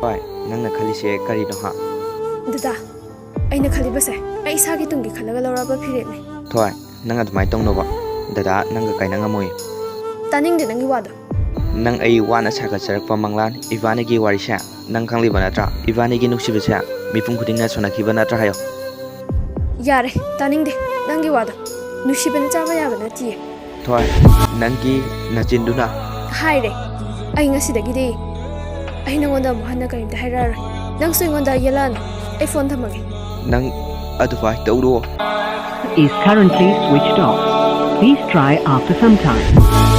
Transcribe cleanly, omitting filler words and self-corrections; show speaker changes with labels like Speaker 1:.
Speaker 1: ꯍꯣꯏ ꯅꯪꯅ ꯈꯜꯂꯤꯁꯦ ꯀꯔꯤꯅꯣ ꯍꯥ
Speaker 2: ꯗꯗꯥ ꯑꯩꯅ ꯈꯜꯂꯤꯕꯁꯦ ꯑꯩ ꯏꯁꯥꯒꯤ ꯇꯨꯡꯒꯤ ꯈꯜꯂꯒ ꯂꯧꯔꯛꯑꯕ ꯐꯤꯔꯦꯞꯅꯤ
Speaker 1: ꯊꯣꯏ ꯅꯪ ꯑꯗꯨꯃꯥꯏꯅ ꯇꯧꯅꯣꯕ ꯗꯗꯥ ꯅꯪꯒ ꯀꯥꯏꯅ ꯉꯝꯃꯣꯏ
Speaker 2: ꯇꯥꯅꯤꯡꯗꯦ ꯅꯪꯒꯤ ꯋꯥꯗꯣ
Speaker 1: ꯅꯪ ꯑꯩ ꯋꯥꯅ ꯁꯥꯒꯠꯆꯔꯛꯄ ꯃꯪꯂꯥꯟ ꯏꯕꯥꯅꯤꯒꯤ ꯋꯥꯔꯤꯁꯦ ꯅꯪ ꯈꯪꯂꯤꯕ ꯅꯠꯇ꯭ꯔꯥ ꯏꯕꯥꯅꯤꯒꯤ ꯅꯨꯡꯁꯤꯕꯁꯦ ꯃꯤꯄꯨꯝ ꯈꯨꯗꯤꯡꯅ ꯁꯣꯟꯅꯈꯤꯕ ꯅꯠꯇ꯭ꯔꯥ ꯍꯥꯏꯌꯣ
Speaker 2: ꯌꯥꯔꯦ ꯇꯥꯅꯤꯡꯗꯦ ꯅꯪꯒꯤ ꯋꯥꯗꯣ ꯅꯨꯡꯁꯤꯕꯅ ꯆꯥꯕ ꯌꯥꯕ ꯅꯠꯇꯤꯌꯦ
Speaker 1: ꯊꯣꯏ ꯅꯪꯒꯤ ꯅꯆꯤꯟꯗꯨꯅ
Speaker 2: ꯍꯥꯏꯔꯦ ꯑꯩ ꯉꯁꯤꯗꯒꯤꯗꯤ ꯑꯩ ꯅꯉꯣꯟꯗ ꯑꯃꯨꯛ ꯍꯟꯅ ꯀꯔꯤꯝꯇ ꯍꯥꯏꯔꯛꯑꯔꯣꯏ ꯅꯪꯁꯨ ꯑꯩꯉꯣꯟꯗ ꯌꯦꯜꯂꯛꯑꯅꯨ ꯑꯩ ꯐꯣꯟ ꯊꯝꯃꯒꯦ
Speaker 1: ꯅꯪ ꯑꯗꯨꯃꯥꯏꯅ ꯇꯧꯔꯣ
Speaker 3: Is currently switched off. Please try after some time.